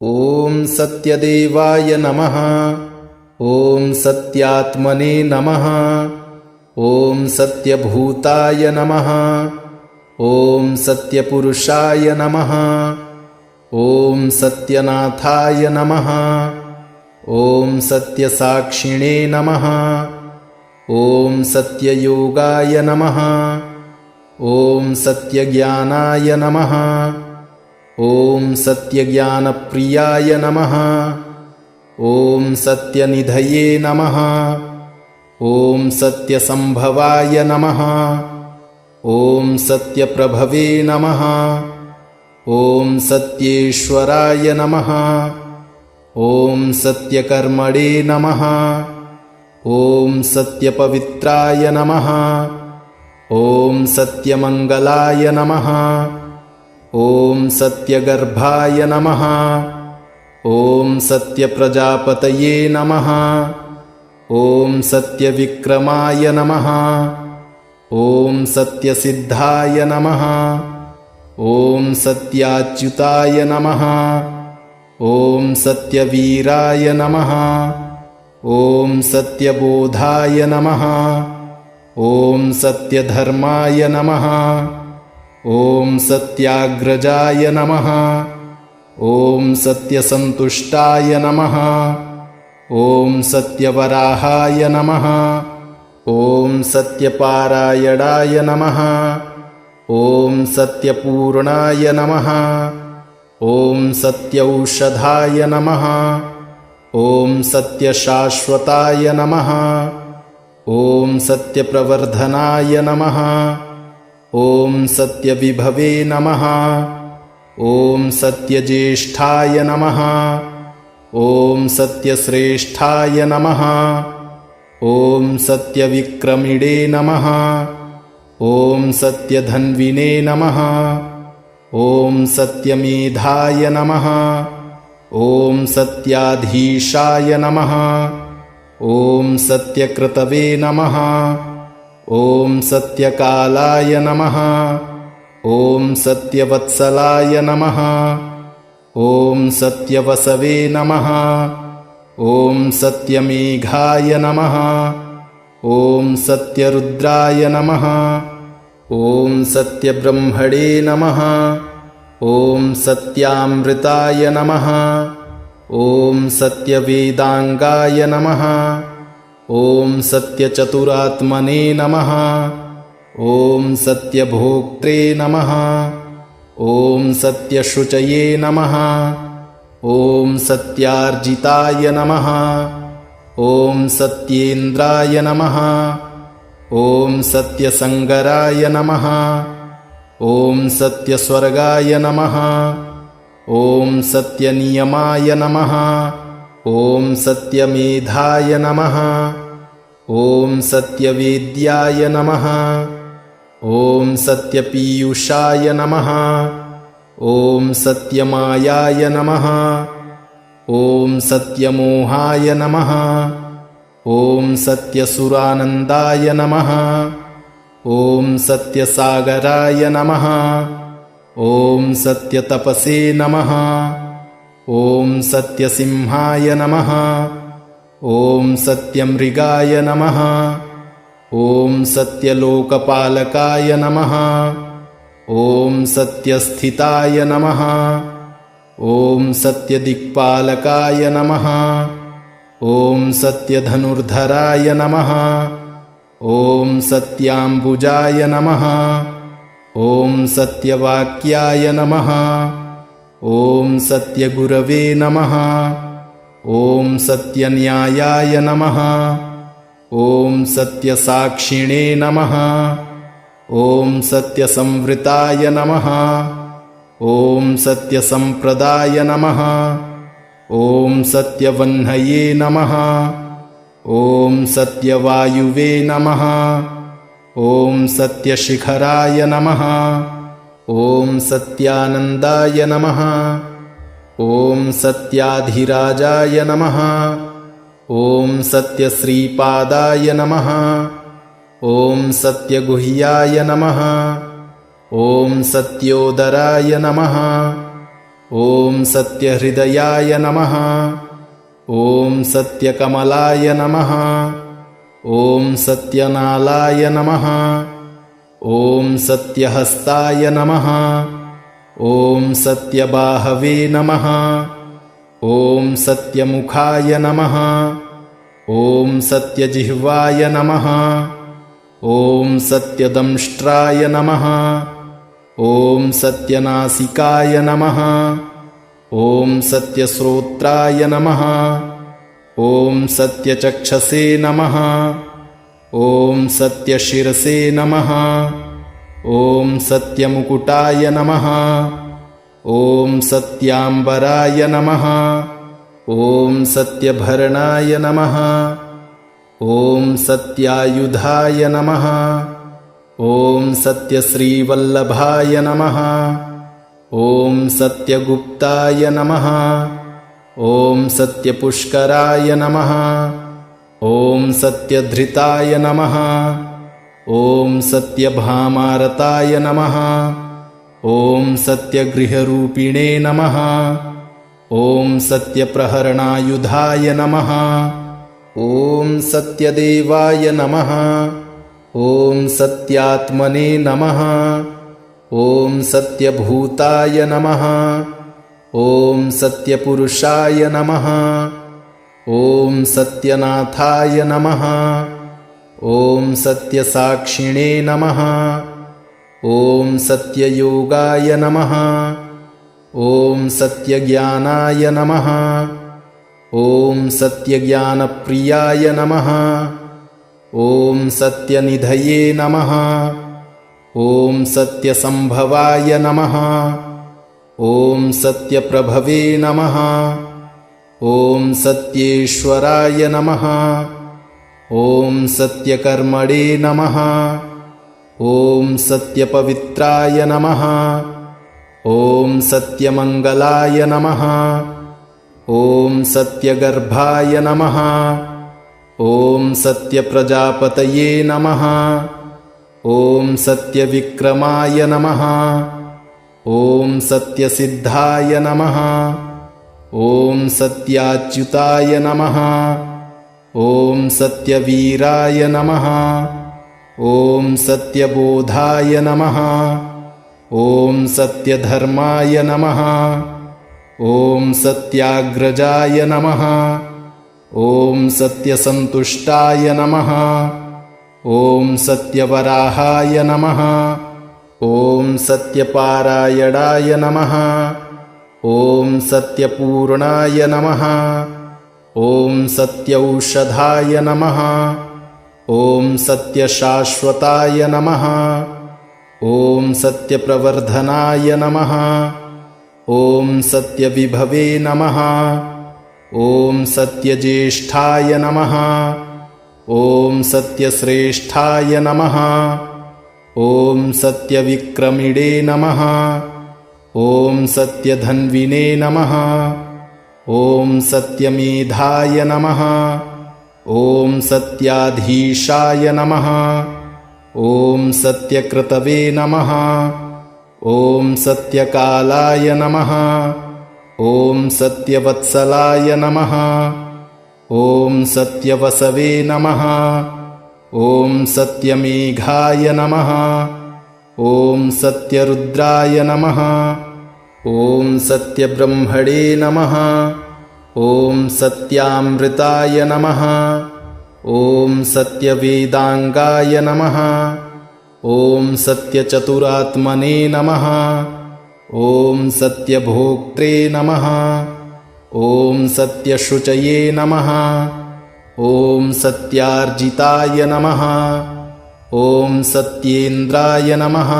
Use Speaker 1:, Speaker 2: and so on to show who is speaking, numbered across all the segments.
Speaker 1: ॐ सत्यदेवाय नमः। ॐ सत्यात्मने नमः। ॐ सत्यभूताय नमः। ॐ सत्यपुरुषाय नमः। ॐ सत्यनाथाय नमः। ॐ सत्यसाक्षिणे नमः। ॐ सत्ययोगाय नमः। ॐ सत्यज्ञानाय नमः। ॐ सत्यज्ञानप्रियाय नमः। ॐ सत्यनिधये नमः। ॐ सत्यसंभवाय नमः। ॐ सत्यप्रभवे नमः। ॐ सत्येश्वराय नमः। ॐ सत्यकर्मणे नमः। ॐ सत्यपवित्राय नमः। ॐ सत्यमङ्गलाय नमः। ॐ सत्यगर्भाय नमः। ॐ सत्यप्रजापतये नमः। ॐ सत्यविक्रमाय नमः। ॐ सत्यसिद्धाय नमः। ॐ सत्याच्युताय नमः। ॐ सत्यवीराय नमः। ॐ सत्यबोधाय नमः। ॐ सत्यधर्माय नमः। ॐ सत्याग्रजाय नमः। ॐ सत्यसन्तुष्टाय नमः। ॐ सत्यवराहाय नमः। ॐ सत्यपारायणाय नमः। ॐ सत्यपूर्णाय नमः। ॐ सत्यौषधाय नमः। ॐ सत्यशाश्वताय नमः। ॐ सत्यप्रवर्धनाय नमः। ॐ सत्यविभवे नमः। ॐ सत्यज्येष्ठाय नमः। ॐ सत्यश्रेष्ठाय नमः। ॐ सत्यविक्रमिणे नमः। ॐ सत्यधन्विने नमः। ॐ सत्यमेधाय नमः। ॐ सत्याधीशाय नमः। ॐ सत्यकृतवे नमः। ॐ सत्यकालाय नमः। ॐ सत्यवत्सलाय नमः। ॐ सत्यवसवे नमः। ॐ सत्यमेघाय नमः। ॐ सत्यरुद्राय नमः। ॐ सत्यब्रह्मणे नमः। ॐ सत्यामृताय नमः। ॐ सत्यवेदांगाय नमः। ॐ सत्यचतुरात्मने नमः। ॐ सत्यभोक्त्रे नमः। ॐ सत्यशुचये नमः। ॐ सत्यार्जिताय नमः। ॐ सत्येन्द्राय नमः। ॐ सत्यसंगराय नमः। ॐ सत्यस्वर्गाय नमः। ॐ सत्यनियमाय नमः। ॐ सत्यमेधाय नमः। ॐ सत्यवेद्याय नमः। ॐ सत्यपीयूषाय नमः। ॐ सत्यमायाय नमः। ॐ सत्यमोहाय नमः। ॐ सत्यसुरानन्दाय नमः। ॐ सत्यसागराय नमः। ॐ सत्यतपसे नमः। ॐ सत्यसिंहाय नमः। ॐ सत्यमृगाय नमः। ॐ सत्यलोकपालकाय नमः। ॐ सत्यस्थिताय नमः। ॐ सत्यदिक्पालकाय नमः। ॐ सत्यधनुर्धराय नमः। ॐ सत्याम्बुजाय नमः। ॐ सत्यवाक्याय नमः। ॐ सत्यगुरवे नमः। ॐ सत्यन्यायाय नमः। ॐ सत्यसाक्षिणे नमः। ॐ सत्यसंवृताय नमः। ॐ सत्यसंप्रदाय नमः। ॐ सत्यवह्नये नमः। ॐ सत्यवायुवे नमः। ॐ सत्यशिखराय नमः। ॐ सत्यानन्दाय नमः। ॐ सत्याधिराजाय नमः। ॐ सत्यश्रीपादाय नमः। ॐ सत्यगुह्याय नमः। ॐ सत्योदराय नमः। ॐ सत्यहृदयाय नमः। ॐ सत्यकमलाय नमः। ॐ सत्यनालाय नमः। ॐ सत्यहस्ताय नमः। ॐ सत्यबाहवे नमः। ॐ सत्यमुखाय नमः। ॐ सत्यजिह्वाय नमः। ॐ सत्यदंष्ट्राय नमः। ॐ सत्यनासिकाय नमः। ॐ सत्यश्रोत्राय नमः। ॐ सत्यचक्षसे नमः। ॐ सत्यशिरसे नमः। ॐ सत्यमुकुटाय नमः। ॐ सत्याम्बराय नमः। ॐ सत्यभरणाय नमः। ॐ सत्यायुधाय नमः। ॐ सत्यश्रीवल्लभाय नमः। ॐ सत्यगुप्ताय नमः। ॐ सत्यपुष्कराय नमः। ॐ सत्यधृताय नमः। ॐ सत्यभामारताय नमः। ॐ सत्यगृहरूपिणे नमः। ॐ सत्यप्रहरणायुधाय नमः। ॐ सत्यदेवाय नमः। ॐ सत्यात्मने नमः। ॐ सत्यभूताय नमः। ॐ सत्यपुरुषाय नमः। ॐ सत्यनाथाय नमः। ॐ सत्यसाक्षिणे नमः। ॐ सत्ययोगाय नमः। ॐ सत्यज्ञानाय नमः। ॐ सत्यज्ञानप्रियाय नमः। ॐ सत्यनिधये नमः। ॐ सत्यसम्भवाय नमः। ॐ सत्यप्रभवे नमः। ॐ सत्येश्वराय नमः। ॐ सत्यकर्मणे नमः। ॐ सत्यपवित्राय नमः। ॐ सत्यमङ्गलाय नमः। ॐ सत्यगर्भाय नमः। ॐ सत्यप्रजापतये नमः। ॐ सत्यविक्रमाय नमः। ॐ सत्यसिद्धाय नमः। ॐ सत्याच्युताय नमः। ॐ सत्यवीराय नमः। ॐ सत्यबोधाय नमः। ॐ सत्यधर्माय नमः। ॐ सत्याग्रजाय नमः। ॐ सत्यसन्तुष्टाय नमः। ॐ सत्यवराहाय नमः। ॐ सत्यपारायणाय नमः। ॐ सत्यपूर्णाय नमः। ॐ सत्यौषधाय नमः। ॐ सत्यशाश्वताय नमः। ॐ सत्यप्रवर्धनाय नमः। ॐ सत्यविभवे नमः। ॐ सत्यज्येष्ठाय नमः। ॐ सत्यश्रेष्ठाय नमः। ॐ सत्यविक्रमिणे नमः। ॐ सत्यधन्विने नमः। ॐ सत्यमेधाय नमः। ॐ सत्याधीशाय नमः। ॐ सत्यकृतवे नमः। ॐ सत्यकालाय नमः। ॐ सत्यवत्सलाय नमः। ॐ सत्यवसवे नमः। ॐ सत्यमेघाय नमः। ॐ सत्यरुद्राय नमः। ॐ सत्यब्रह्मणे नमः। ॐ सत्यामृताय नमः। ॐ सत्यवेदाङ्गाय नमः। ॐ सत्यचतुरात्मने नमः। ॐ सत्यभोक्त्रे नमः। ॐ सत्यशुचये नमः। ॐ सत्यार्जिताय नमः। ॐ सत्येन्द्राय नमः।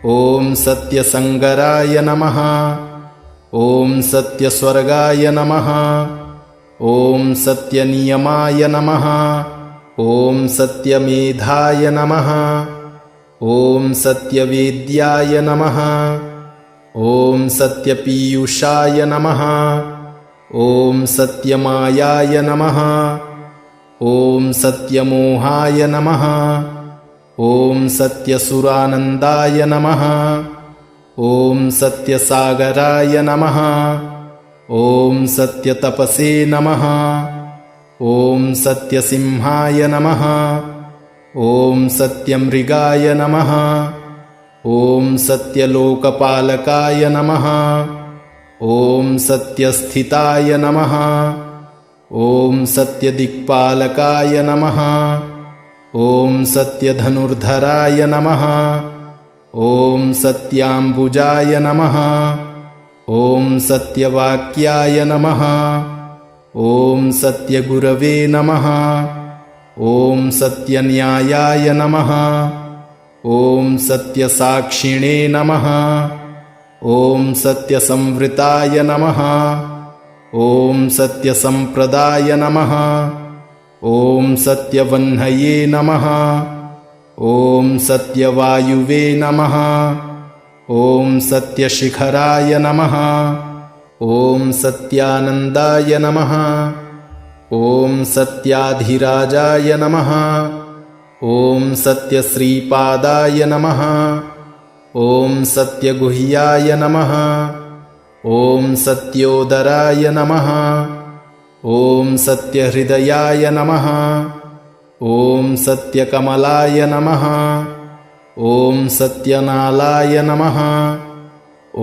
Speaker 1: ॐ सत्यसङ्गराय नमः। ॐ सत्यस्वर्गाय नमः। ॐ सत्यनियमाय नमः। ॐ सत्यमेधाय नमः। ॐ सत्यवेद्याय नमः। ॐ सत्यपीयूषाय नमः। ॐ सत्यमायाय नमः। ॐ सत्यमोहाय नमः। ॐ सत्यसुरानन्दाय नमः। ॐ सत्यसागराय नमः। ॐ सत्यतपसे नमः। ॐ सत्यसिंहाय नमः। ॐ सत्यमृगाय नमः। ॐ सत्यलोकपालकाय नमः। ॐ सत्यस्थिताय नमः। ॐ सत्यदिक्पालकाय नमः। ॐ सत्यधनुर्धराय नमः। ॐ सत्याम्बुजाय नमः। ॐ सत्यवाक्याय नमः। ॐ सत्यगुरवे नमः। ॐ सत्यन्यायाय नमः। ॐ सत्यसाक्षिणे नमः। ॐ सत्यसंवृताय नमः। ॐ सत्यसम्प्रदाय नमः। ॐ सत्यवह्नये नमः। ॐ सत्यवायुवे नमः। ॐ सत्यशिखराय नमः। ॐ सत्यानन्दाय नमः। ॐ सत्याधिराजाय नमः। ॐ सत्यश्रीपादाय नमः। ॐ सत्यगुह्याय नमः। ॐ सत्योदराय नमः। ॐ सत्यहृदयाय नमः। ॐ सत्यकमलाय नमः। ॐ सत्यनालाय नमः।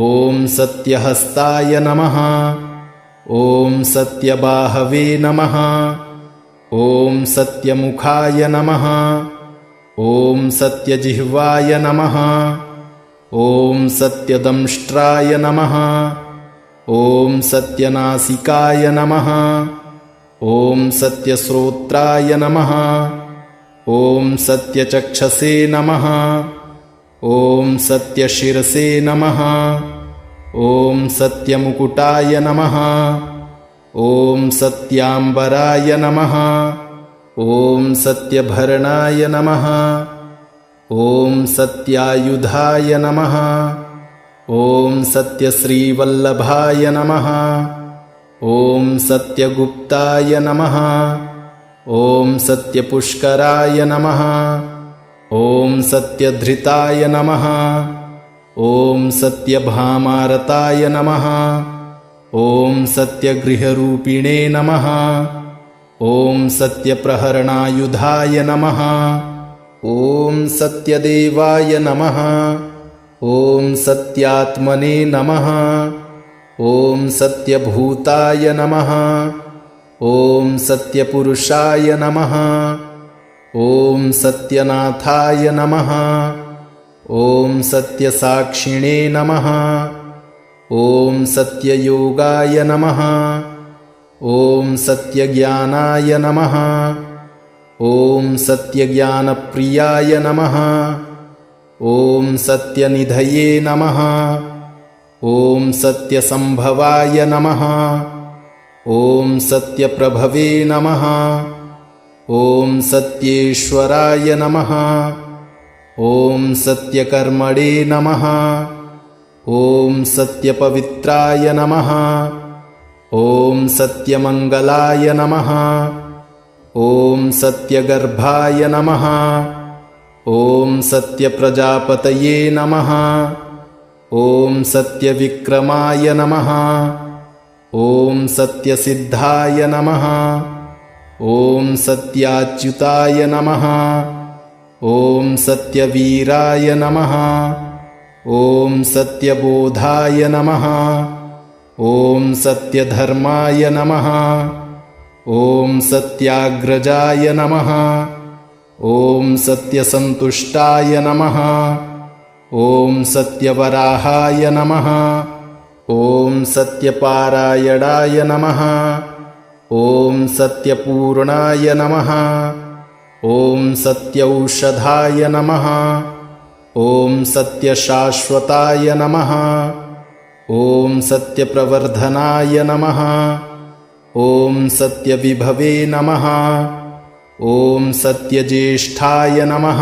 Speaker 1: ॐ सत्यहस्ताय नमः। ॐ सत्यबाहवे नमः। ॐ सत्यमुखाय नमः। ॐ सत्यजिह्वाय नमः। ॐ सत्यदंष्ट्राय नमः। ॐ सत्यनासिकाय नमः। ॐ सत्यश्रोत्राय नमः। ॐ सत्यचक्षसे नमः। ॐ सत्यशिरसे नमः। ॐ सत्यमुकुटाय नमः। ॐ सत्याम्बराय नमः। ॐ सत्यभरणाय नमः। ॐ सत्यायुधाय नमः। ॐ सत्यश्रीवल्लभाय नमः। ॐ सत्यगुप्ताय नमः। ॐ सत्यपुष्कराय नमः। ॐ सत्यधृताय नमः। ॐ सत्यभामारताय नमः। ॐ सत्यगृहरूपिणे नमः। ॐ सत्यप्रहरणायुधाय नमः। ॐ सत्यदेवाय नमः। ॐ सत्यात्मने नमः। ॐ सत्यभूताय नमः। ॐ सत्यपुरुषाय नमः। ॐ सत्यनाथाय नमः। ॐ सत्यसाक्षिणे नमः। ॐ सत्ययोगाय नमः। ॐ सत्यज्ञानाय नमः। ॐ सत्यज्ञानप्रियाय नमः। ॐ सत्यनिधये नमः। ॐ सत्यसम्भवाय नमः। ॐ सत्यप्रभवे नमः। ॐ सत्येश्वराय नमः। ॐ सत्यकर्मणे नमः। ॐ सत्यपवित्राय नमः। ॐ सत्यमङ्गलाय नमः। ॐ सत्यगर्भाय नमः। ॐ सत्यप्रजापतये नमः। ॐ सत्यविक्रमाय नमः। ॐ सत्यसिद्धाय नमः। ॐ सत्याच्युताय नमः। ॐ सत्यवीराय नमः। ॐ सत्यबोधाय नमः। ॐ सत्यधर्माय नमः। ॐ सत्याग्रजाय नमः। ॐ सत्यसन्तुष्टाय नमः। ॐ सत्यवराहाय नमः। ॐ सत्यपारायणाय नमः। ॐ सत्यपूर्णाय नमः। ॐ सत्यौषधाय नमः। ॐ सत्यशाश्वताय नमः। ॐ सत्यप्रवर्धनाय नमः। ॐ सत्यविभवे नमः। ॐ सत्यज्येष्ठाय नमः।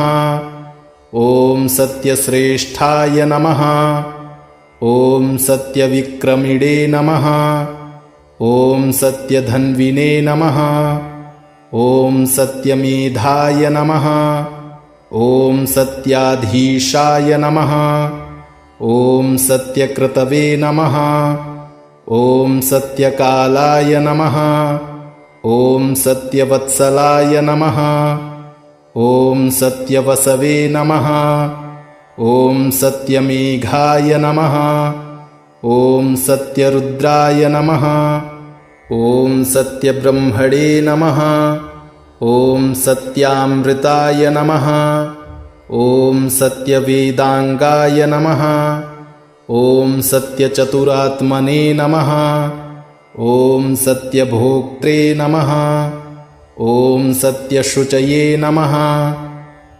Speaker 1: ॐ सत्यश्रेष्ठाय नमः। ॐ सत्यविक्रमिणे नमः। ॐ सत्यधन्विने नमः। ॐ सत्यमेधाय नमः। ॐ सत्याधीशाय नमः। ॐ सत्यकृतवे नमः। ॐ सत्यकालाय नमः। ॐ सत्यवत्सलाय नमः। ॐ सत्यवसवे नमः। ॐ सत्यमेघाय नमः। ॐ सत्यरुद्राय नमः। ॐ सत्यब्रह्मणे नमः। ॐ सत्यामृताय नमः। ॐ सत्यवेदांगाय नमः। ॐ सत्यचतुरात्मने नमः। ॐ सत्यभोक्त्रे नमः। ॐ सत्यशुचये नमः।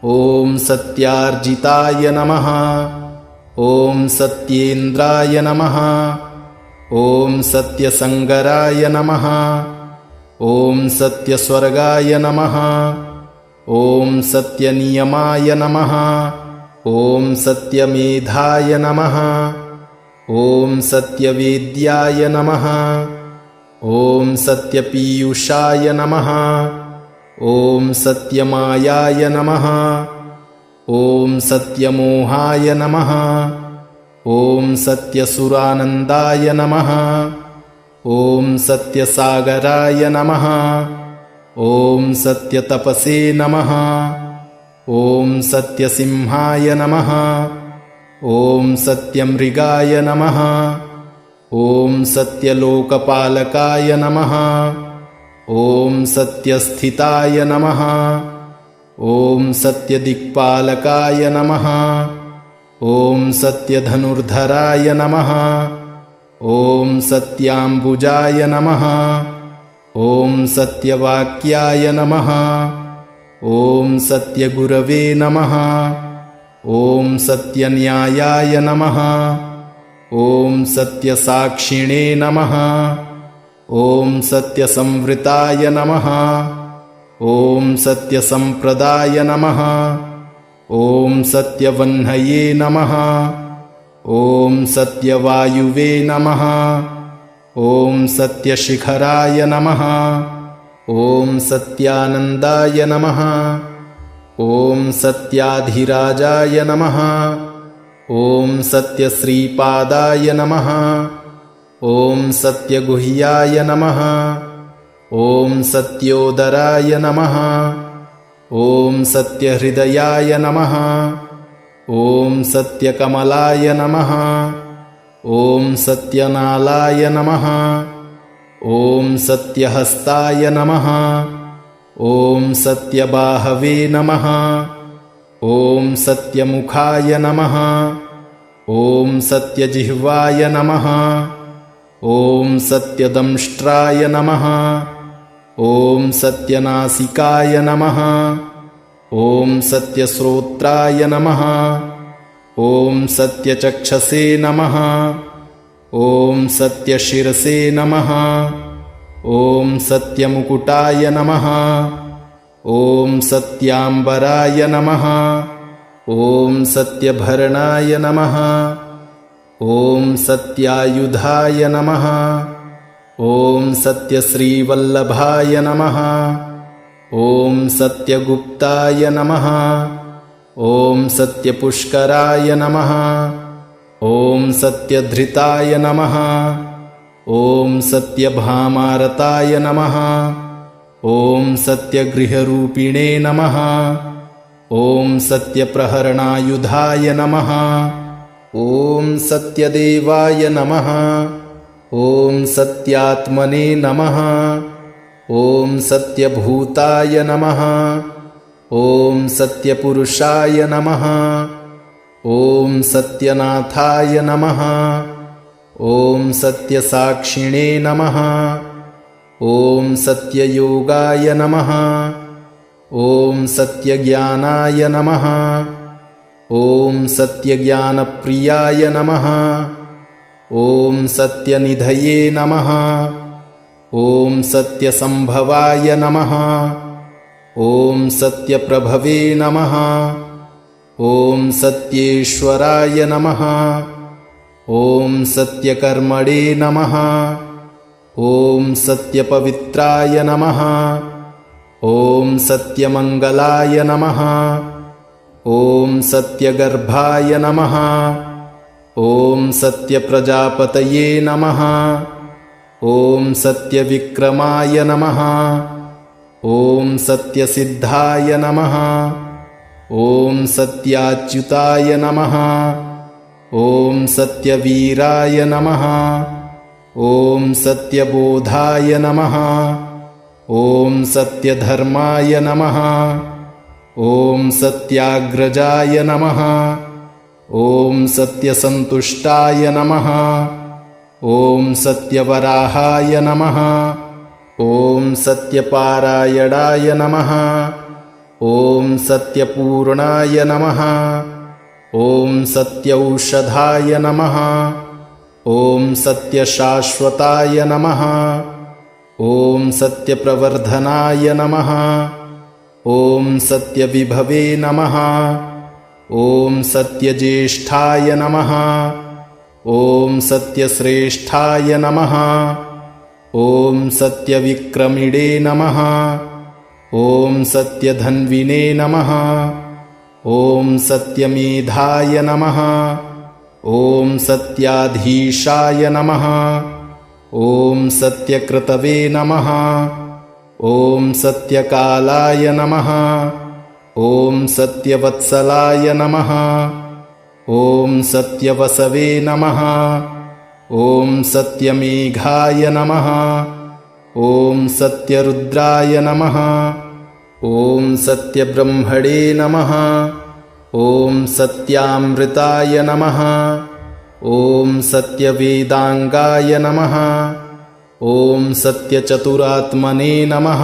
Speaker 1: ॐ सत्यार्जिताय नमः। ॐ सत्येन्द्राय नमः। ॐ सत्यसंगराय नमः। ॐ सत्यस्वर्गाय नमः। ॐ सत्यनियमाय नमः। ॐ सत्यमेधाय नमः। ॐ सत्यवेद्याय नमः। ॐ सत्यपीयूषाय नमः। ॐ सत्यमायाय नमः। ॐ सत्यमोहाय नमः। ॐ सत्यसुरानन्दाय नमः। ॐ सत्यसागराय नमः। ॐ सत्यतपसे नमः। ॐ सत्यसिंहाय नमः। ॐ सत्यमृगाय नमः। ॐ सत्यलोकपालकाय नमः। ॐ सत्यस्थिताय नमः। ॐ सत्यदिक्पालकाय नमः। ॐ सत्यधनुर्धराय नमः। ॐ सत्याम्बुजाय नमः। ॐ सत्यवाक्याय नमः। ॐ सत्यगुरवे नमः। ॐ सत्यन्यायाय नमः। ॐ सत्यसाक्षिणे नमः। ॐ सत्यसंवृताय नमः। ॐ सत्यसंप्रदाय नमः। ॐ सत्यवह्नये नमः। ॐ सत्यवायुवे नमः। ॐ सत्यशिखराय नमः। ॐ सत्यानन्दाय नमः। ॐ सत्याधिराजाय नमः। ॐ सत्यश्रीपादाय नमः। ॐ सत्यगुह्याय नमः। ॐ सत्योदराय नमः। ॐ सत्यहृदयाय नमः। ॐ सत्यकमलाय नमः। ॐ सत्यनालाय नमः। ॐ सत्यहस्ताय नमः। ॐ सत्यबाहवे नमः। ॐ सत्यमुखाय नमः। ॐ सत्यजिह्वाय नमः। ॐ सत्यदंष्ट्राय नमः। ॐ सत्यनासिकाय नमः। ॐ सत्यश्रोत्राय नमः। ॐ सत्यचक्षसे नमः। ॐ सत्यशिरसे नमः। ॐ सत्यमुकुटाय नमः। ॐ सत्याम्बराय नमः। ॐ सत्यभरणाय नमः। ॐ सत्यायुधाय नमः। ॐ सत्यश्रीवल्लभाय नमः। ॐ सत्यगुप्ताय नमः। ॐ सत्यपुष्कराय नमः। ॐ सत्यधृताय नमः। ॐ सत्यभामारताय नमः। ॐ सत्यगृहरूपिणे नमः। ॐ सत्यप्रहरणायुधाय नमः। ॐ सत्यदेवाय नमः। ॐ सत्यात्मने नमः। ॐ सत्यभूताय नमः। ॐ सत्यपुरुषाय नमः। ॐ सत्यनाथाय नमः। ॐ सत्यसाक्षिणे नमः। ॐ सत्ययोगाय नमः। ॐ सत्यज्ञानाय नमः। ॐ सत्यज्ञानप्रियाय नमः। ॐ सत्यनिधये नमः। ॐ सत्यसंभवाय नमः। ॐ सत्यप्रभवे नमः। ॐ सत्येश्वराय नमः। ॐ सत्यकर्मणे नमः। ॐ सत्यपवित्राय नमः। ॐ सत्यमङ्गलाय नमः। ॐ सत्यगर्भाय नमः। ॐ सत्यप्रजापतये नमः। ॐ सत्यविक्रमाय नमः। ॐ सत्यसिद्धाय नमः। ॐ सत्याच्युताय नमः। ॐ सत्यवीराय नमः। ॐ सत्यबोधाय नमः। ॐ सत्यधर्माय नमः। ॐ सत्याग्रजाय नमः। ॐ सत्यसन्तुष्टाय नमः। ॐ सत्यवराहाय नमः। ॐ सत्यपारायणाय नमः। ॐ सत्यपूर्णाय नमः। ॐ सत्यौषधाय नमः। ॐ सत्यशाश्वताय नमः। ॐ सत्यप्रवर्धनाय नमः। ॐ सत्यविभवे नमः। ॐ सत्यज्येष्ठाय नमः। ॐ सत्यश्रेष्ठाय नमः। ॐ सत्यविक्रमिणे नमः। ॐ सत्यधन्विने नमः। ॐ सत्यमेधाय नमः। ॐ सत्याधीशाय नमः। ॐ सत्यकृतवे नमः। ॐ सत्यकालाय नमः। ॐ सत्यवत्सलाय नमः। ॐ सत्यवसवे नमः। ॐ सत्यमेघाय नमः। ॐ सत्यरुद्राय नमः। ॐ सत्यब्रह्मणे नमः। ॐ सत्यामृताय नमः। ॐ सत्यवेदांगाय नमः। ॐ सत्यचतुरात्मने नमः।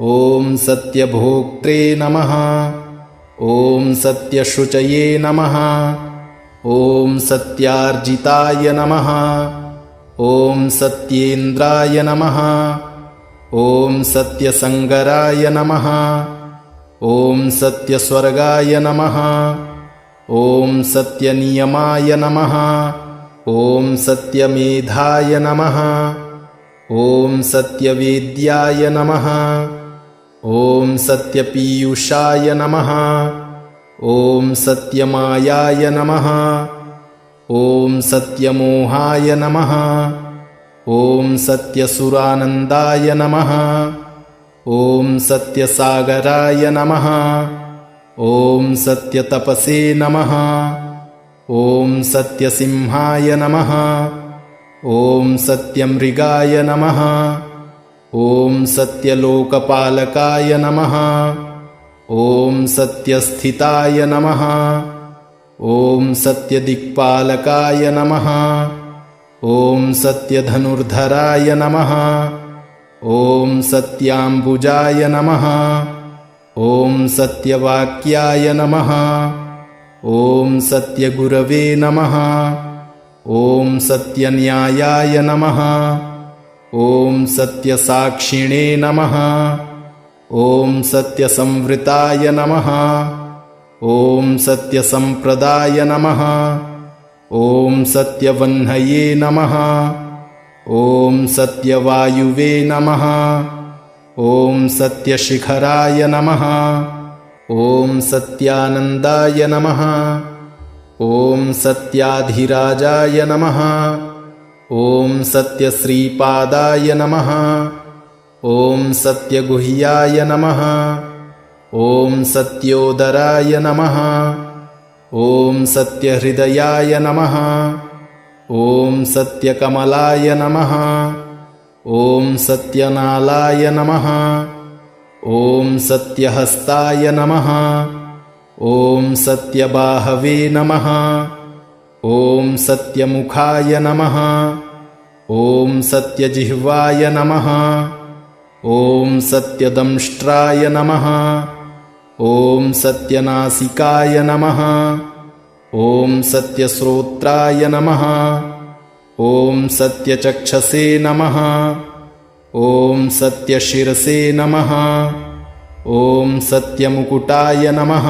Speaker 1: ॐ सत्यभोक्त्रे नमः। ॐ सत्यशुचये नमः। ॐ सत्यार्जिताय नमः। ॐ सत्येन्द्राय नमः। ॐ सत्यसंगराय नमः। ॐ सत्यस्वर्गाय नमः। ॐ सत्यनियमाय नमः। ॐ सत्यमेधाय नमः। ॐ सत्यवेद्याय नमः। ॐ सत्यपीयूषाय नमः। ॐ सत्यमायाय नमः। ॐ सत्यमोहाय नमः। ॐ सत्यसुरानन्दाय नमः। ॐ सत्यसागराय नमः। ॐ सत्यतपसे नमः। ॐ सत्यसिंहाय नमः। ॐ सत्यमृगाय नमः। ॐ सत्यलोकपालकाय नमः। ॐ सत्यस्थिताय नमः। ॐ सत्यदिक्पालकाय नमः। ॐ सत्यधनुर्धराय नमः। ॐ सत्याम्बुजाय नमः। ॐ सत्यवाक्याय नमः। ॐ सत्यगुरवे नमः। ॐ सत्यन्यायाय नमः। ॐ सत्यसाक्षिणे नमः। ॐ सत्यसंवृताय नमः। ॐ सत्यसंप्रदाय नमः। ॐ सत्यवह्नये नमः। ॐ सत्यवायुवे नमः। ॐ सत्यशिखराय नमः। ॐ सत्यानन्दाय नमः। ॐ सत्याधिराजाय नमः। ॐ सत्यश्रीपादाय नमः। ॐ सत्यगुह्याय नमः। ॐ सत्योदराय नमः। ॐ सत्यहृदयाय नमः। ॐ सत्यकमलाय नमः। ॐ सत्यनालाय नमः। ॐ सत्यहस्ताय नमः। ॐ सत्यबाहवे नमः। ॐ सत्यमुखाय नमः। ॐ सत्यजिह्वाय नमः। ॐ सत्यदंष्ट्राय नमः। ॐ सत्यनासिकाय नमः। ॐ सत्यश्रोत्राय नमः। ॐ सत्यचक्षसे नमः। ॐ सत्यशिरसे नमः। ॐ सत्यमुकुटाय नमः।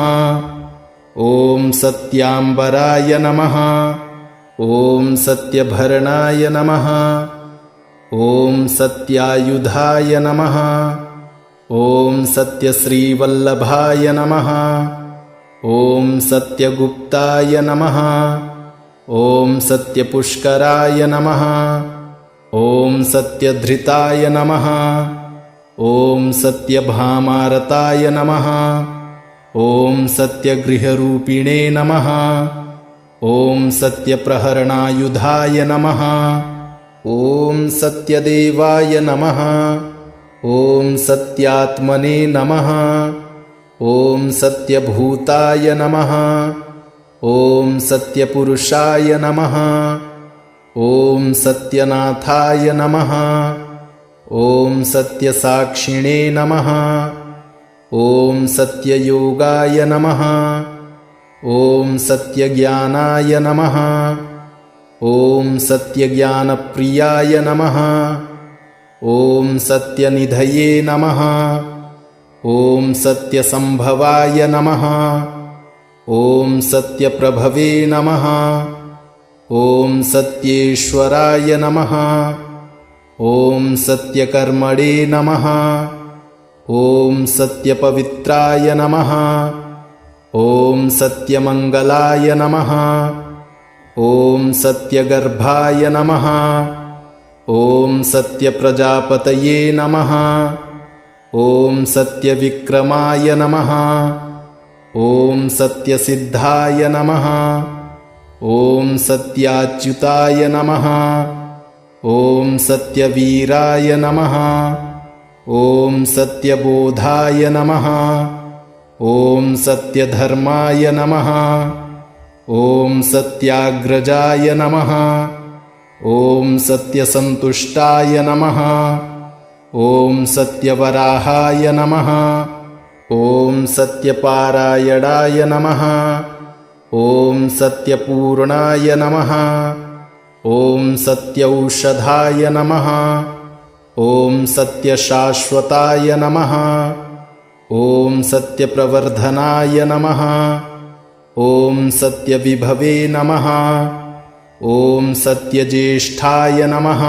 Speaker 1: ॐ सत्याम्बराय नमः। ॐ सत्यभरणाय नमः। ॐ सत्यायुधाय नमः। ॐ सत्यश्रीवल्लभाय नमः। ॐ सत्यगुप्ताय नमः। ॐ सत्यपुष्कराय नमः। ॐ सत्यधृताय नमः। ॐ सत्यभामारताय नमः। ॐ सत्यगृहरूपिणे नमः। ॐ सत्यप्रहरणायुधाय नमः। ॐ सत्यदेवाय नमः। ॐ सत्यात्मने नमः। ॐ सत्यभूताय नमः। ॐ सत्यपुरुषाय नमः। ॐ सत्यनाथाय नमः। ॐ सत्यसाक्षिणे नमः। ॐ सत्ययोगाय नमः। ॐ सत्यज्ञानाय नमः। ॐ सत्यज्ञानप्रियाय नमः। ॐ सत्यनिधये नमः। ॐ सत्यसम्भवाय नमः। ॐ सत्यप्रभवे नमः। ॐ सत्येश्वराय नमः। ॐ सत्यकर्मणे नमः। ॐ सत्यपवित्राय नमः। ॐ सत्यमङ्गलाय नमः। ॐ सत्यगर्भाय नमः। ॐ सत्यप्रजापतये नमः। ॐ सत्यविक्रमाय नमः। ॐ सत्यसिद्धाय नमः। ॐ सत्याच्युताय नमः। ॐ सत्यवीराय नमः। ॐ सत्यबोधाय नमः। ॐ सत्यधर्माय नमः। ॐ सत्याग्रजाय नमः। ॐ सत्यसन्तुष्टाय नमः। ॐ सत्यवराहाय नमः। ॐ सत्यपारायणाय नमः। ॐ सत्यपूर्णाय नमः। ॐ सत्यौषधाय नमः। ॐ सत्यशाश्वताय नमः। ॐ सत्यप्रवर्धनाय नमः। ॐ सत्यविभवे नमः। ॐ सत्यज्येष्ठाय नमः।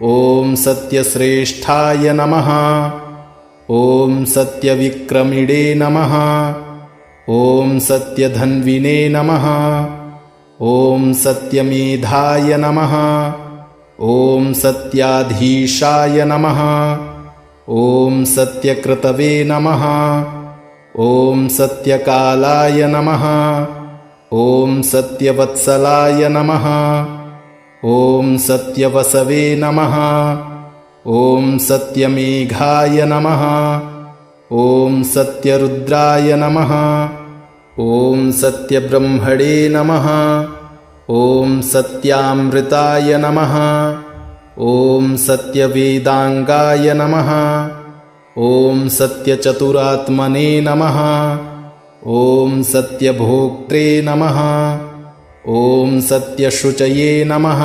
Speaker 1: ॐ सत्यश्रेष्ठाय नमः। ॐ सत्यविक्रमिणे नमः। ॐ सत्यधन्विने नमः। ॐ सत्यमेधाय नमः। ॐ सत्याधीशाय नमः। ॐ सत्यकृतवे नमः। ॐ सत्यकालाय नमः। ॐ सत्यवत्सलाय नमः। ॐ सत्यवसवे नमः। ॐ सत्यमेघाय नमः। ॐ सत्यरुद्राय नमः। ॐ सत्यब्रह्मणे नमः। ॐ सत्यामृताय नमः। ॐ सत्यवेदांगाय नमः। ॐ सत्यचतुरात्मने नमः। ॐ सत्यभोक्त्रे नमः। ॐ सत्यशुचये नमः।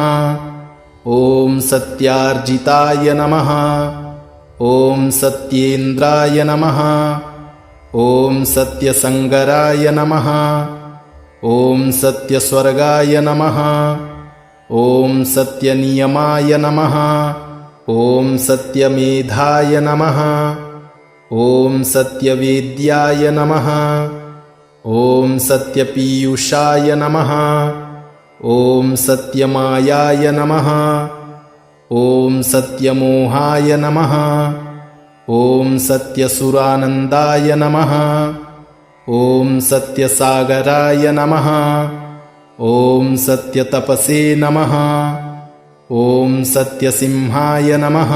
Speaker 1: ॐ सत्यार्जिताय नमः। ॐ सत्येन्द्राय नमः। ॐ सत्यसंगराय नमः। ॐ सत्यस्वर्गाय नमः। ॐ सत्यनियमाय नमः। ॐ सत्यमेधाय नमः। ॐ सत्यवेद्याय नमः। ॐ सत्यपीयूषाय नमः। ॐ सत्यमायाय नमः। ॐ सत्यमोहाय नमः। ॐ सत्यसुरानन्दाय नमः। ॐ सत्यसागराय नमः। ॐ सत्यतपसे नमः। ॐ सत्यसिंहाय नमः।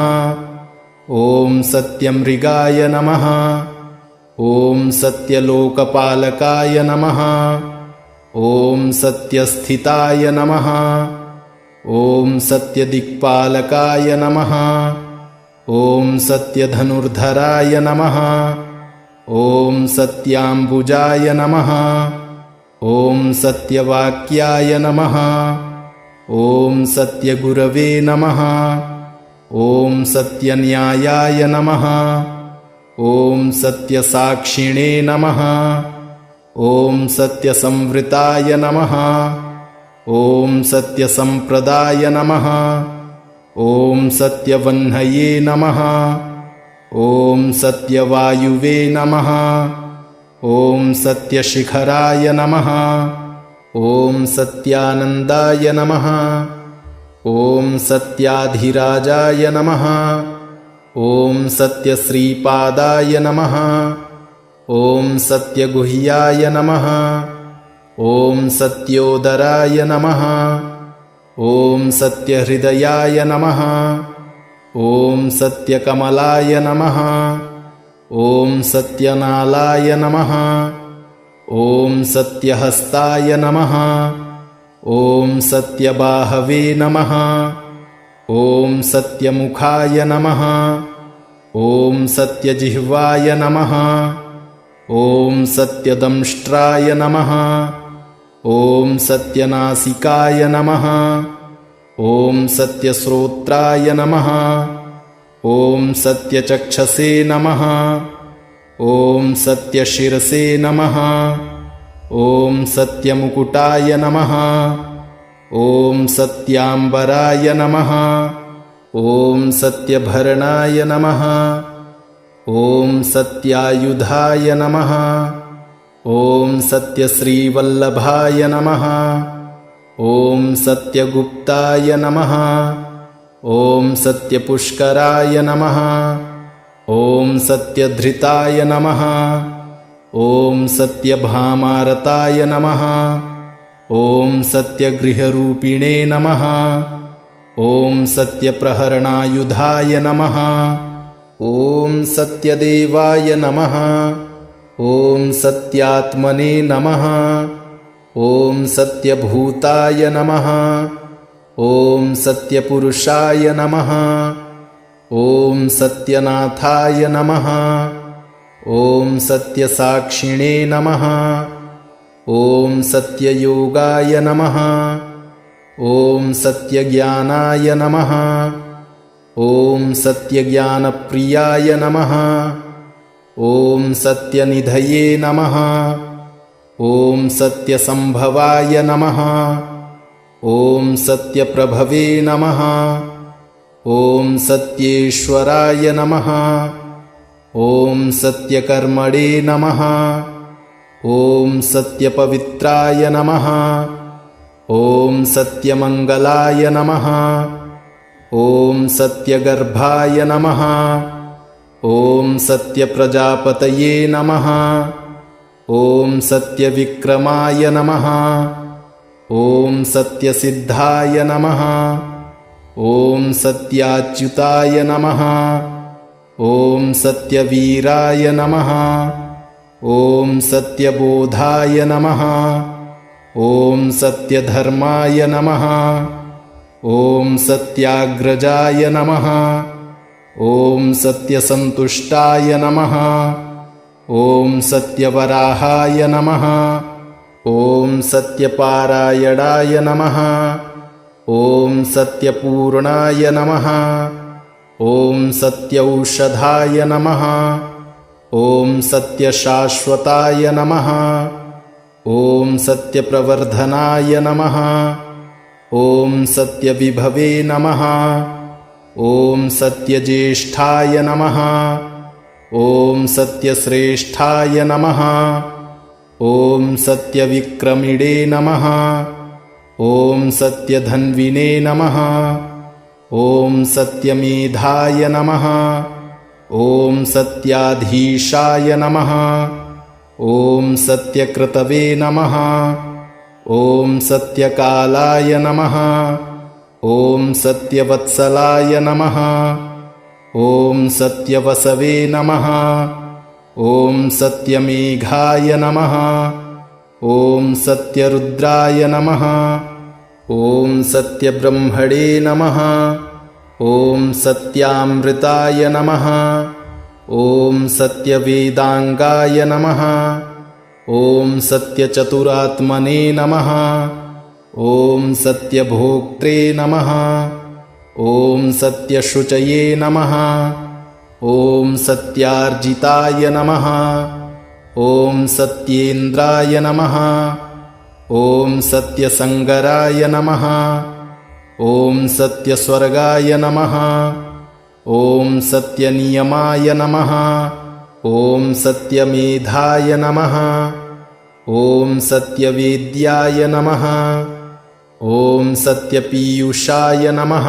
Speaker 1: ॐ सत्यमृगाय नमः। ॐ सत्यलोकपालकाय नमः। ॐ सत्यस्थिताय नमः। ॐ सत्यदिक्पालकाय नमः। ॐ सत्यधनुर्धराय नमः। ॐ सत्याम्बुजाय नमः। ॐ सत्यवाक्याय नमः। ॐ सत्यगुरवे नमः। ॐ सत्यन्यायाय नमः। ॐ सत्यसाक्षिणे नमः। ॐ सत्यसंवृताय नमः। ॐ सत्यसंप्रदाय नमः। ॐ सत्यवह्नये नमः। ॐ सत्यवायुवे नमः। ॐ सत्यशिखराय नमः। ॐ सत्यानन्दाय नमः। ॐ सत्याधिराजाय नमः। ॐ सत्यश्रीपादाय नमः। ॐ सत्यगुह्याय नमः। ॐ सत्योदराय नमः। ॐ सत्यहृदयाय नमः। ॐ सत्यकमलाय नमः। ॐ सत्यनालाय नमः। ॐ सत्यहस्ताय नमः। ॐ सत्यबाहवे नमः। ॐ सत्यमुखाय नमः। ॐ सत्यजिह्वाय नमः। ॐ सत्यदंष्ट्राय नमः। ॐ सत्यनासिकाय नमः। ॐ सत्यश्रोत्राय नमः। ॐ सत्यचक्षसे नमः। ॐ सत्यशिरसे नमः। ॐ सत्यमुकुटाय नमः। ॐ सत्याम्बराय नमः। ॐ सत्यभरणाय नमः। ॐ सत्यायुधाय नमः। ॐ सत्यश्रीवल्लभाय नमः। ॐ सत्यगुप्ताय नमः। ॐ सत्यपुष्कराय नमः। ॐ सत्यधृताय नमः। ॐ सत्यभामारताय नमः। ॐ सत्यगृहरूपिणे नमः। ॐ सत्यप्रहरणायुधाय नमः। ॐ सत्यदेवाय नमः। ॐ सत्यात्मने नमः। ॐ सत्यभूताय नमः। ॐ सत्यपुरुषाय नमः। ॐ सत्यनाथाय नमः। ॐ सत्यसाक्षिणे नमः। ॐ सत्ययोगाय नमः। ॐ सत्यज्ञानाय नमः। ॐ सत्यज्ञानप्रियाय नमः। ॐ सत्यनिधये नमः। ॐ सत्यसम्भवाय नमः। ॐ सत्यप्रभवे नमः। ॐ सत्येश्वराय नमः। ॐ सत्यकर्मणे नमः। ॐ सत्यपवित्राय नमः। ॐ सत्यमङ्गलाय नमः। ॐ सत्यगर्भाय नमः। ॐ सत्यप्रजापतये नमः। ॐ सत्यविक्रमाय नमः। ॐ सत्यसिद्धाय नमः। ॐ सत्याच्युताय नमः। ॐ सत्यवीराय नमः। ॐ सत्यबोधाय नमः। ॐ सत्यधर्माय नमः। ॐ सत्याग्रजाय नमः। ॐ सत्यसन्तुष्टाय नमः। ॐ सत्यवराहाय नमः। ॐ सत्यपारायणाय नमः। ॐ सत्यपूर्णाय नमः। ॐ सत्यौषधाय नमः। ॐ सत्यशाश्वताय नमः। ॐ सत्यप्रवर्धनाय नमः। ॐ सत्यविभवे नमः। ॐ सत्यज्येष्ठाय नमः। ॐ सत्यश्रेष्ठाय नमः। ॐ सत्यविक्रमिणे नमः। ॐ सत्यधन्विने नमः। ॐ सत्यमेधाय नमः। ॐ सत्याधीशाय नमः। ॐ सत्यकृतवे नमः। ॐ सत्यकालाय नमः। ॐ सत्यवत्सलाय नमः। ॐ सत्यवसवे नमः। ॐ सत्यमेघाय नमः। ॐ सत्यरुद्राय नमः। ॐ सत्यब्रह्मणे नमः। ॐ सत्यामृताय नमः। ॐ सत्यवेदाङ्गाय नमः। ॐ सत्यचतुरात्मने नमः। ॐ सत्यभोक्त्रे नमः। ॐ सत्यशुचये नमः। ॐ सत्यार्जिताय नमः। ॐ सत्येन्द्राय नमः। ॐ सत्यसङ्गराय नमः। ॐ सत्यस्वर्गाय नमः। ॐ सत्यनियमाय नमः। ॐ सत्यमेधाय नमः। ॐ सत्यवेद्याय नमः। ॐ सत्यपीयूषाय नमः।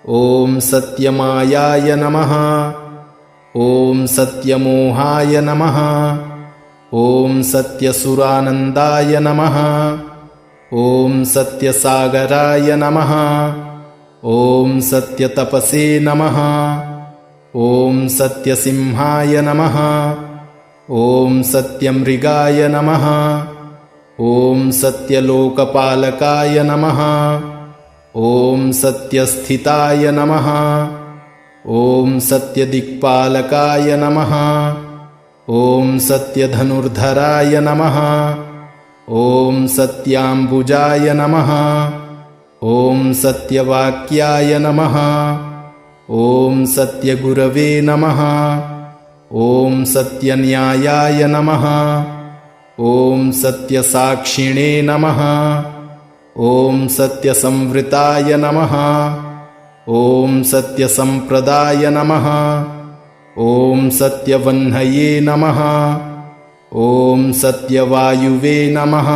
Speaker 1: ॐ सत्यमायाय नमः। ॐ सत्यमोहाय नमः। ॐ सत्यसुरानन्दाय नमः। ॐ सत्यसागराय नमः। ॐ सत्यतपसे नमः। ॐ सत्यसिंहाय नमः। ॐ सत्यमृगाय नमः। ॐ सत्यलोकपालकाय नमः। ॐ सत्यस्थिताय नमः। ॐ सत्यदिक्पालकाय नमः। ॐ सत्यधनुर्धराय नमः। ॐ सत्याम्बुजाय नमः। ॐ सत्यवाक्याय नमः। ॐ सत्यगुरवे नमः। ॐ सत्यन्यायाय नमः। ॐ सत्यसाक्षिणे नमः। ॐ सत्यसंवृताय नमः। ॐ सत्यसम्प्रदाय नमः। ॐ सत्यवह्नये नमः। ॐ सत्यवायुवे नमः।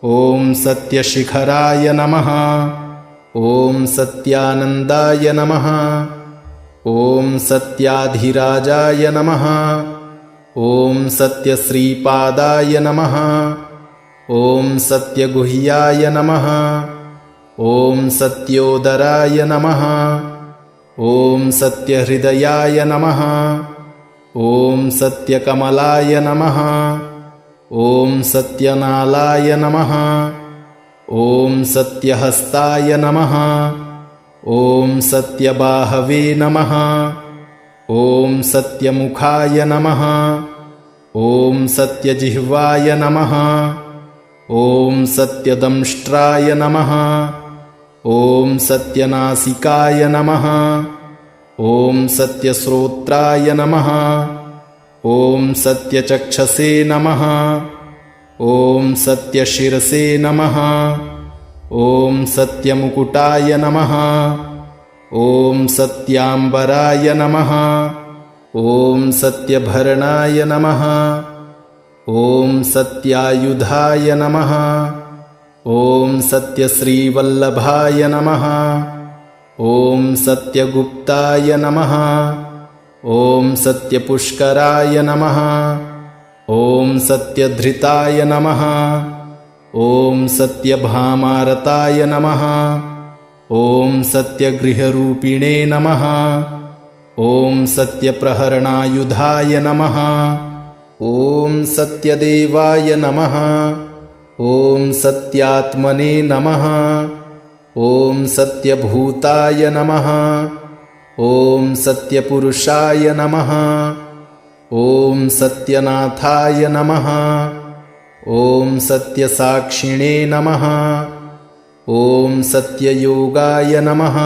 Speaker 1: ॐ सत्यशिखराय नमः। ॐ सत्यानन्दाय नमः। ॐ सत्याधिराजाय नमः। ॐ सत्यश्रीपादाय नमः। ॐ सत्यगुह्याय नमः। ॐ सत्योदराय नमः। ॐ सत्यहृदयाय नमः। ॐ सत्यकमलाय नमः। ॐ सत्यनालाय नमः। ॐ सत्यहस्ताय नमः। ॐ सत्यबाहवे नमः। ॐ सत्यमुखाय नमः। ॐ सत्यजिह्वाय नमः। ॐ सत्यदंष्ट्राय नमः। ॐ सत्यनासिकाय नमः। ॐ सत्यश्रोत्राय नमः। ॐ सत्यचक्षसे नमः। ॐ सत्यशिरसे नमः। ॐ सत्यमुकुटाय नमः। ॐ सत्याम्बराय नमः। ॐ सत्यभरणाय नमः। ॐ सत्यायुधाय नमः। ॐ सत्यश्रीवल्लभाय नमः। ॐ सत्यगुप्ताय नमः। ॐ सत्यपुष्कराय नमः। ॐ सत्यधृताय नमः। ॐ सत्यभामारताय नमः। ॐ सत्यगृहरूपिणे नमः। ॐ सत्यप्रहरणायुधाय नमः। ॐ सत्यदेवाय नमः। ॐ सत्यात्मने नमः। ॐ सत्यभूताय नमः। ॐ सत्यपुरुषाय नमः। ॐ सत्यनाथाय नमः। ॐ सत्यसाक्षिणे नमः। ॐ सत्ययोगाय नमः।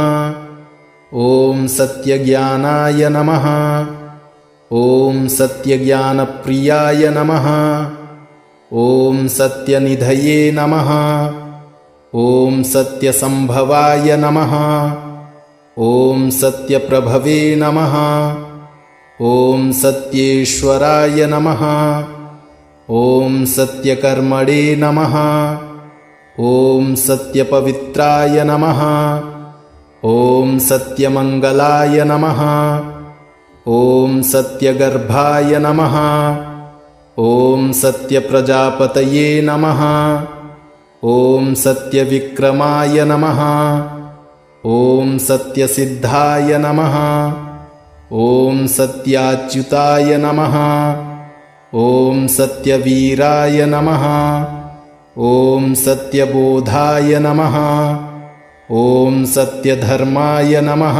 Speaker 1: ॐ सत्यज्ञानाय नमः। ॐ सत्यज्ञानप्रियाय नमः। ॐ सत्यनिधये नमः। ॐ सत्यसम्भवाय नमः। ॐ सत्यप्रभवे नमः। ॐ सत्येश्वराय नमः। ॐ सत्यकर्मणे नमः। ॐ सत्यपवित्राय नमः। ॐ सत्यमङ्गलाय नमः। ॐ सत्यगर्भाय नमः। ॐ सत्यप्रजापतये नमः। ॐ सत्यविक्रमाय नमः। ॐ सत्यसिद्धाय नमः। ॐ सत्याच्युताय नमः। ॐ सत्यवीराय नमः। ॐ सत्यबोधाय नमः। ॐ सत्यधर्माय नमः।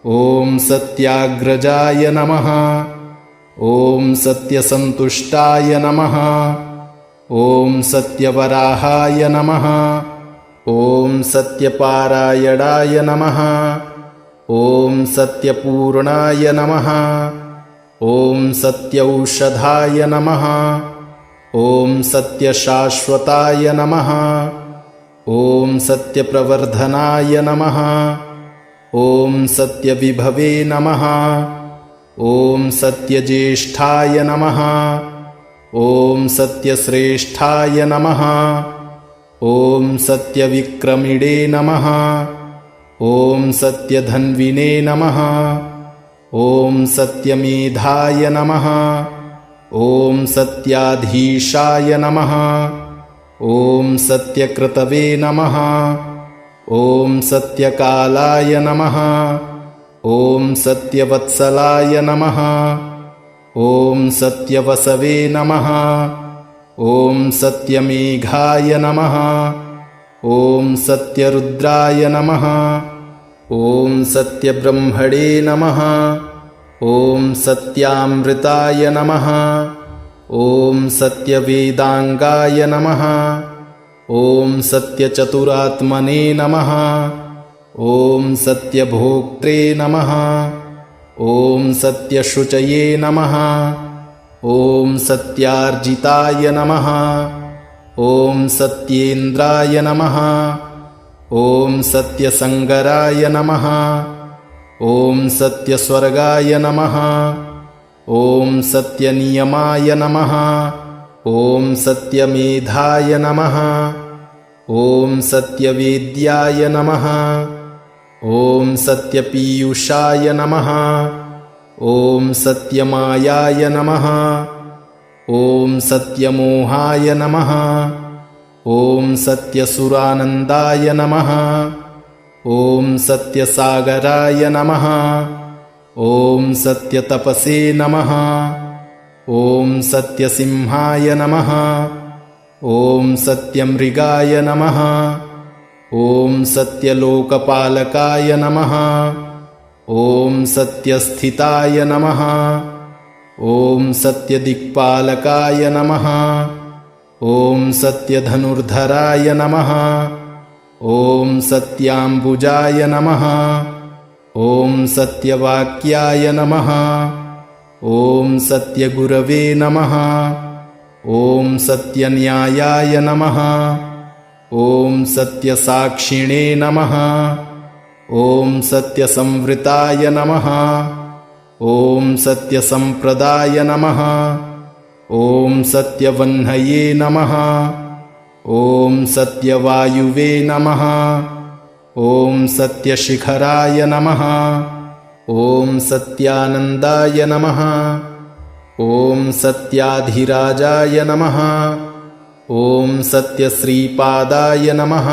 Speaker 1: ॐ सत्याग्रजाय नमः। ॐ सत्यसन्तुष्टाय नमः। ॐ सत्यवराहाय नमः। ॐ सत्यपारायणाय नमः। ॐ सत्यपूर्णाय नमः। ॐ सत्यौषधाय नमः। ॐ सत्यशाश्वताय नमः। ॐ सत्यप्रवर्धनाय नमः। ॐ सत्यविभवे नमः। ॐ सत्यज्येष्ठाय नमः। ॐ सत्यश्रेष्ठाय नमः। ॐ सत्यविक्रमिणे नमः। ॐ सत्यधन्विने नमः। ॐ सत्यमेधाय नमः। ॐ सत्याधीशाय नमः। ॐ सत्यकृतवे नमः। ॐ सत्यकालाय नमः। ॐ सत्यवत्सलाय नमः। ॐ सत्यवसवे नमः। ॐ सत्यमेघाय नमः। ॐ सत्यरुद्राय नमः। ॐ सत्यब्रह्मणे नमः। ॐ सत्यामृताय नमः। ॐ सत्यवेदांगाय नमः। ॐ सत्यचतुरात्मने नमः। ॐ सत्यभोक्त्रे नमः। ॐ सत्यशुचये नमः। ॐ सत्यार्जिताय नमः। ॐ सत्येन्द्राय नमः। ॐ सत्यसंगराय नमः। ॐ सत्यस्वर्गाय नमः। ॐ सत्यनियमाय नमः। ॐ सत्यमेधाय नमः। ॐ सत्यवेद्याय नमः। ॐ सत्यपीयूषाय नमः। ॐ सत्यमायाय नमः। ॐ सत्यमोहाय नमः। ॐ सत्यसुरानन्दाय नमः। ॐ सत्यसागराय नमः। ॐ सत्यतपसे नमः। ॐ सत्यसिंहाय नमः। ॐ सत्यमृगाय नमः। ॐ सत्यलोकपालकाय नमः। ॐ सत्यस्थिताय नमः। ॐ सत्यदिक्पालकाय नमः। ॐ सत्यधनुर्धराय नमः। ॐ सत्याम्बुजाय नमः। ॐ सत्यवाक्याय नमः। ॐ सत्यगुरवे नमः। ॐ सत्यन्यायाय नमः। ॐ सत्यसाक्षिणे नमः। ॐ सत्यसंवृताय नमः। ॐ सत्यसंप्रदाय नमः। ॐ सत्यवह्नये नमः। ॐ सत्यवायुवे नमः। ॐ सत्यशिखराय नमः। ॐ सत्यानन्दाय नमः। ॐ सत्याधिराजाय नमः। ॐ सत्यश्रीपादाय नमः।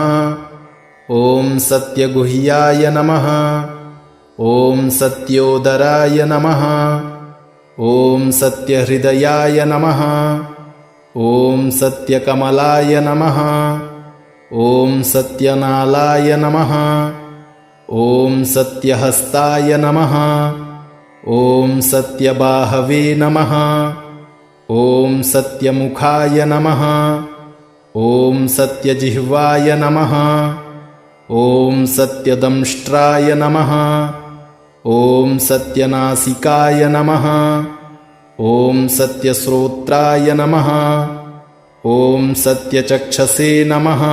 Speaker 1: ॐ सत्यगुह्याय नमः। ॐ सत्योदराय नमः। ॐ सत्यहृदयाय नमः। ॐ सत्यकमलाय नमः। ॐ सत्यनालाय नमः। ॐ सत्यहस्ताय नमः। ॐ सत्यबाहवे नमः। ॐ सत्यमुखाय नमः। ॐ सत्यजिह्वाय नमः। ॐ सत्यदंष्ट्राय नमः। ॐ सत्यनासिकाय नमः। ॐ सत्यश्रोत्राय नमः। ॐ सत्यचक्षसे नमः।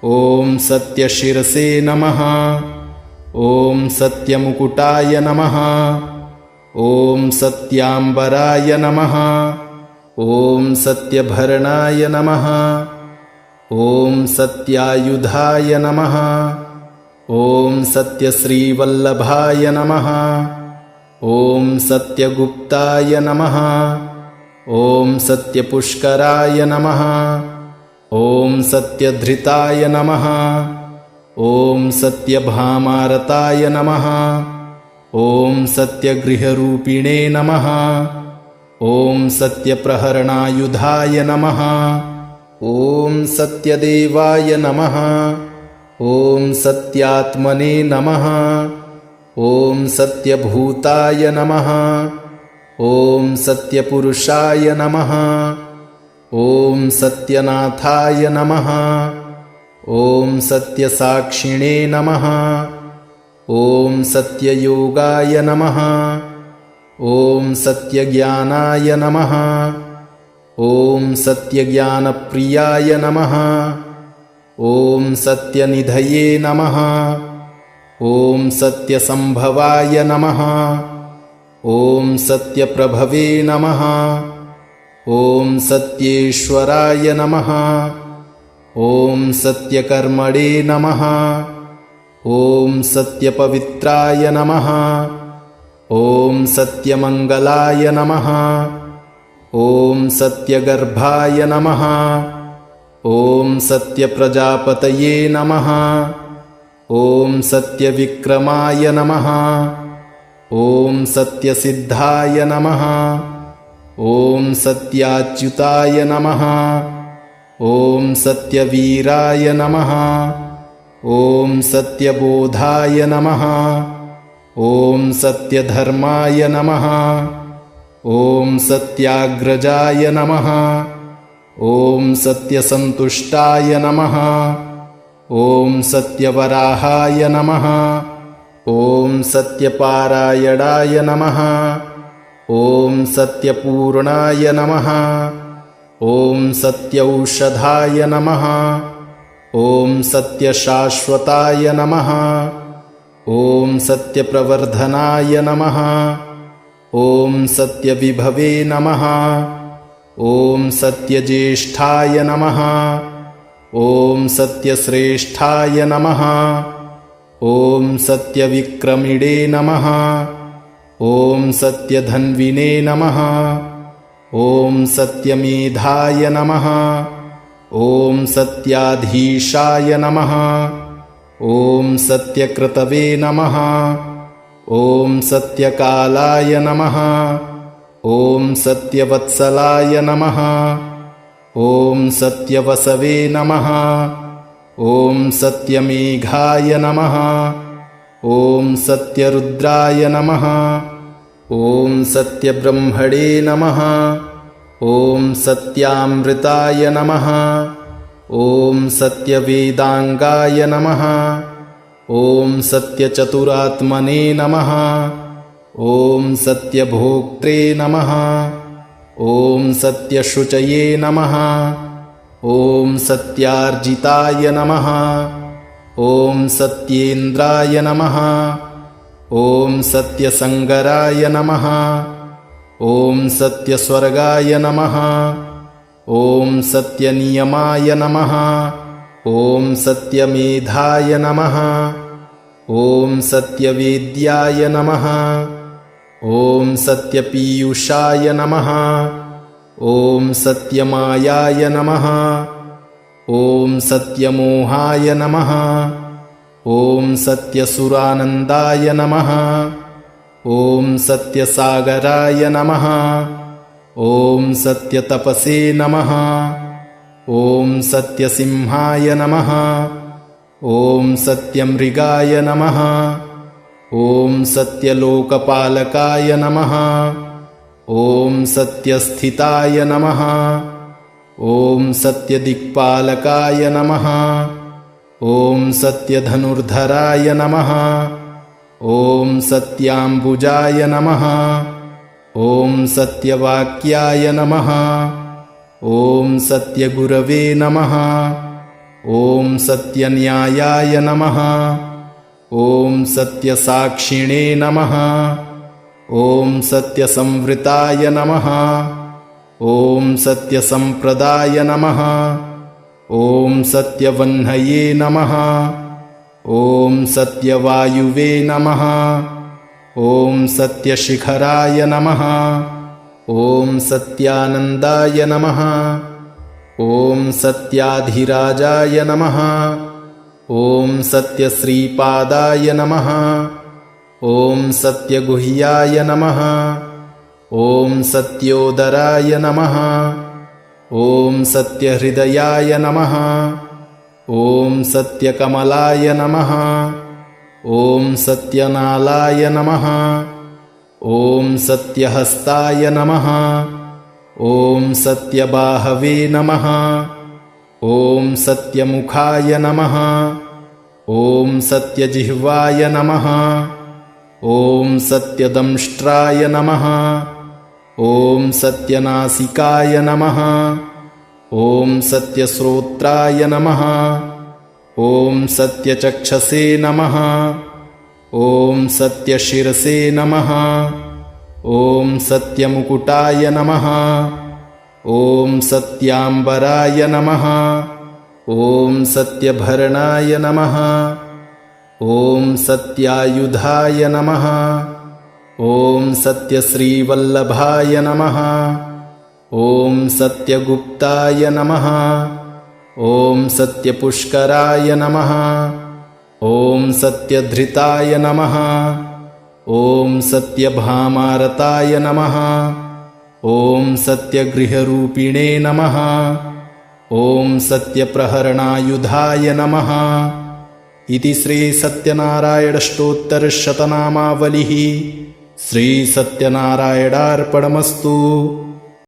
Speaker 1: ॐ सत्यशिरसे नमः। ॐ सत्यमुकुटाय नमः। ॐ सत्याम्बराय नमः। ॐ सत्यभरणाय नमः। ॐ सत्यायुधाय नमः। ॐ सत्यश्रीवल्लभाय नमः। ॐ सत्यगुप्ताय नमः। ॐ सत्यपुष्कराय नमः। ॐ सत्यधृताय नमः। ॐ सत्यभामारताय नमः। ॐ सत्यगृहरूपिणे नमः। ॐ सत्यप्रहरणायुधाय नमः। ॐ सत्यदेवाय नमः। ॐ सत्यात्मने नमः। ॐ सत्यभूताय नमः। ॐ सत्यपुरुषाय नमः। ॐ सत्यनाथाय नमः। ॐ सत्यसाक्षिणे नमः। ॐ सत्ययोगाय नमः। ॐ सत्यज्ञानाय नमः। ॐ सत्यज्ञानप्रियाय नमः। ॐ सत्यनिधये नमः। ॐ सत्यसंभवाय नमः। ॐ सत्यप्रभवे नमः। ॐ सत्येश्वराय नमः। ॐ सत्यकर्मणे नमः। ॐ सत्यपवित्राय नमः। ॐ सत्यमङ्गलाय नमः। ॐ सत्यगर्भाय नमः। ॐ सत्यप्रजापतये नमः। ॐ सत्यविक्रमाय नमः। ॐ सत्यसिद्धाय नमः। ॐ सत्याच्युताय नमः। ॐ सत्यवीराय नमः। ॐ सत्यबोधाय नमः। ॐ सत्यधर्माय नमः। ॐ सत्याग्रजाय नमः। ॐ सत्यसन्तुष्टाय नमः। ॐ सत्यवराहाय नमः। ॐ सत्यपारायणाय नमः। ॐ सत्यपूर्णाय नमः। ॐ सत्यौषधाय नमः। ॐ सत्यशाश्वताय नमः। ॐ सत्यप्रवर्धनाय नमः। ॐ सत्यविभवे नमः। ॐ सत्यज्येष्ठाय नमः। ॐ सत्यश्रेष्ठाय नमः। ॐ सत्यविक्रमिणे नमः। ॐ सत्यधन्विने नमः। ॐ सत्यमेधाय नमः। ॐ सत्याधीशाय नमः। ॐ सत्यकृतवे नमः। ॐ सत्यकालाय नमः। ॐ सत्यवत्सलाय नमः। ॐ सत्यवसवे नमः। ॐ सत्यमेघाय नमः। ॐ सत्यरुद्राय नमः। ॐ सत्यब्रह्मणे नमः। ॐ सत्यामृताय नमः। ॐ सत्यवेदाङ्गाय नमः। ॐ सत्यचतुरात्मने नमः। ॐ सत्यभोक्त्रे नमः। ॐ सत्यशुचये नमः। ॐ सत्यार्जिताय नमः। ॐ सत्येन्द्राय नमः। ॐ सत्यसङ्गराय नमः। ॐ सत्यस्वर्गाय नमः। ॐ सत्यनियमाय नमः। ॐ सत्यमेधाय नमः। ॐ सत्यवेद्याय नमः। ॐ सत्यपीयूषाय नमः। ॐ सत्यमायाय नमः। ॐ सत्यमोहाय नमः। ॐ सत्यसुरानन्दाय नमः। ॐ सत्यसागराय नमः। ॐ सत्यतपसे नमः। ॐ सत्यसिंहाय नमः। ॐ सत्यमृगाय नमः। ॐ सत्यलोकपालकाय नमः। ॐ सत्यस्थिताय नमः। ॐ सत्यदिक्पालकाय नमः। ॐ सत्यधनुर्धराय नमः। ॐ सत्याम्बुजाय नमः। ॐ सत्यवाक्याय नमः। ॐ सत्यगुरवे नमः। ॐ सत्यन्यायाय नमः। ॐ सत्यसाक्षिणे नमः। ॐ सत्यसंवृताय नमः। ॐ सत्यसम्प्रदाय नमः। ॐ सत्यवह्नये नमः। ॐ सत्यवायुवे नमः। ॐ सत्यशिखराय नमः। ॐ सत्यानन्दाय नमः। ॐ सत्याधिराजाय नमः। ॐ सत्यश्रीपादाय नमः। ॐ सत्यगुह्याय नमः। ॐ सत्योदराय नमः। ॐ सत्यहृदयाय नमः। ॐ सत्यकमलाय नमः। ॐ सत्यनालाय नमः। ॐ सत्यहस्ताय नमः। ॐ सत्यबाहवे नमः। ॐ सत्यमुखाय नमः। ॐ सत्यजिह्वाय नमः। ॐ सत्यदंष्ट्राय नमः। ॐ सत्यनासिकाय नमः। ॐ सत्यश्रोत्राय नमः। ॐ सत्यचक्षसे नमः। ॐ सत्यशिरसे नमः। ॐ सत्यमुकुटाय नमः। ॐ सत्याम्बराय नमः। ॐ सत्यभरणाय नमः। ॐ सत्यायुधाय नमः। ॐ सत्यश्रीवल्लभाय नमः। ॐ सत्यगुप्ताय नमः। ॐ सत्यपुष्कराय नमः। ॐ सत्यधृताय नमः। ॐ सत्यभामारताय नमः। ॐ सत्यगृहरूपिणे नमः। ॐ सत्यप्रहरणायुधाय नमः। इति श्रीसत्यनारायणष्टोत्तरशतनामावलिः श्रीसत्यनारायणार्पणमस्तु।